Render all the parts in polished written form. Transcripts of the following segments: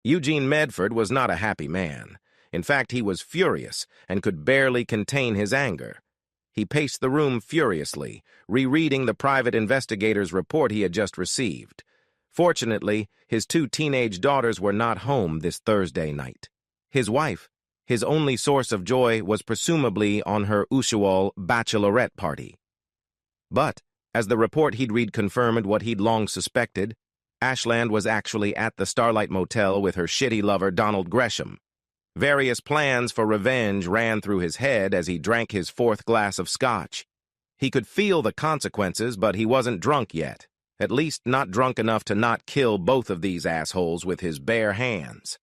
Eugene Medford was not a happy man. In fact, he was furious and could barely contain his anger. He paced the room furiously, rereading the private investigator's report he had just received. Fortunately, his 2 teenage daughters were not home this Thursday night. His wife, his only source of joy, was presumably on her usual bachelorette party. But, as the report he'd read confirmed what he'd long suspected, Ashland was actually at the Starlight Motel with her shitty lover Donald Gresham. Various plans for revenge ran through his head as he drank his 4th glass of scotch. He could feel the consequences, but he wasn't drunk yet. At least not drunk enough to not kill both of these assholes with his bare hands.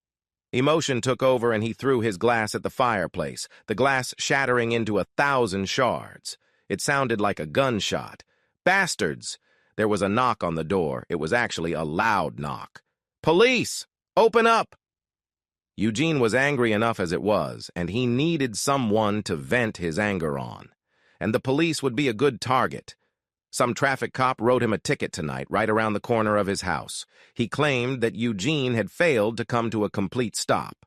Emotion took over and he threw his glass at the fireplace, the glass shattering into 1,000 shards. It sounded like a gunshot. Bastards! There was a knock on the door. It was actually a loud knock. Police! Open up! Eugene was angry enough as it was, and he needed someone to vent his anger on. And the police would be a good target. Some traffic cop wrote him a ticket tonight, right around the corner of his house. He claimed that Eugene had failed to come to a complete stop.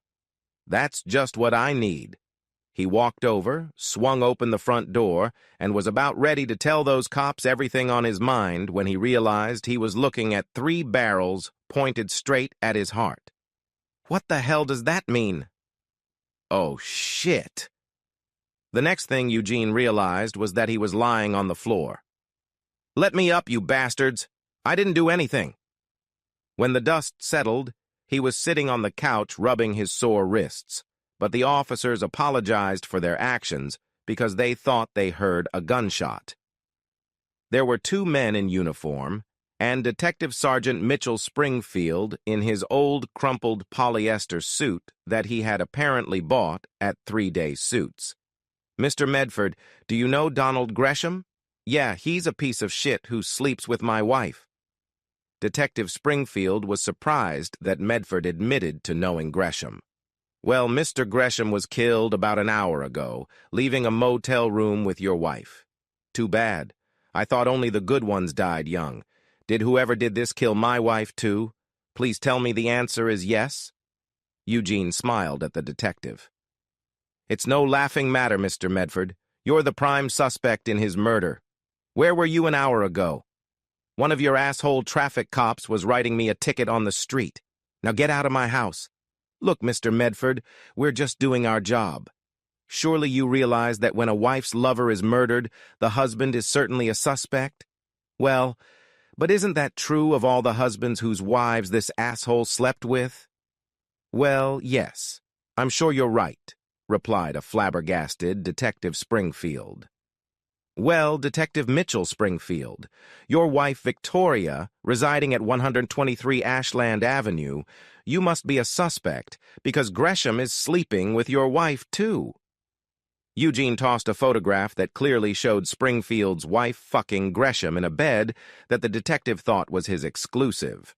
That's just what I need. He walked over, swung open the front door, and was about ready to tell those cops everything on his mind when he realized he was looking at 3 barrels pointed straight at his heart. What the hell does that mean? Oh, shit. The next thing Eugene realized was that he was lying on the floor. Let me up, you bastards. I didn't do anything. When the dust settled, he was sitting on the couch rubbing his sore wrists, but the officers apologized for their actions because they thought they heard a gunshot. There were 2 men in uniform, and Detective Sergeant Mitchell Springfield in his old crumpled polyester suit that he had apparently bought at 3-Day Suits. Mr. Medford, do you know Donald Gresham? Yeah, he's a piece of shit who sleeps with my wife. Detective Springfield was surprised that Medford admitted to knowing Gresham. Well, Mr. Gresham was killed about an hour ago, leaving a motel room with your wife. Too bad. I thought only the good ones died young. Did whoever did this kill my wife, too? Please tell me the answer is yes? Eugene smiled at the detective. It's no laughing matter, Mr. Medford. You're the prime suspect in his murder. Where were you an hour ago? One of your asshole traffic cops was writing me a ticket on the street. Now get out of my house. Look, Mr. Medford, we're just doing our job. Surely you realize that when a wife's lover is murdered, the husband is certainly a suspect? Well, but isn't that true of all the husbands whose wives this asshole slept with? Well, yes, I'm sure you're right, replied a flabbergasted Detective Springfield. Well, Detective Mitchell Springfield, your wife Victoria, residing at 123 Ashland Avenue, you must be a suspect because Gresham is sleeping with your wife, too. Eugene tossed a photograph that clearly showed Springfield's wife fucking Gresham in a bed that the detective thought was his exclusive.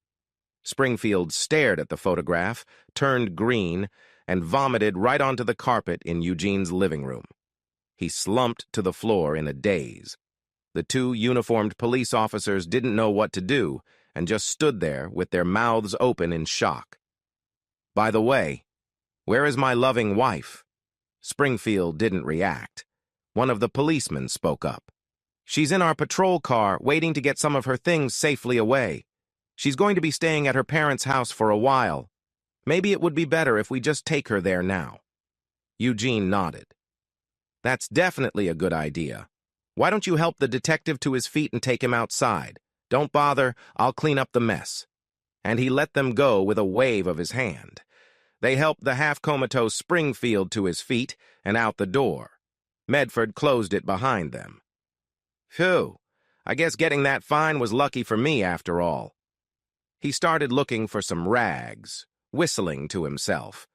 Springfield stared at the photograph, turned green, and vomited right onto the carpet in Eugene's living room. He slumped to the floor in a daze. The 2 uniformed police officers didn't know what to do and just stood there with their mouths open in shock. By the way, where is my loving wife? Springfield didn't react. One of the policemen spoke up. She's in our patrol car, waiting to get some of her things safely away. She's going to be staying at her parents' house for a while. Maybe it would be better if we just take her there now. Eugene nodded. That's definitely a good idea. Why don't you help the detective to his feet and take him outside? Don't bother, I'll clean up the mess. And he let them go with a wave of his hand. They helped the half-comatose Springfield to his feet and out the door. Medford closed it behind them. Phew, I guess getting that fine was lucky for me after all. He started looking for some rags, whistling to himself.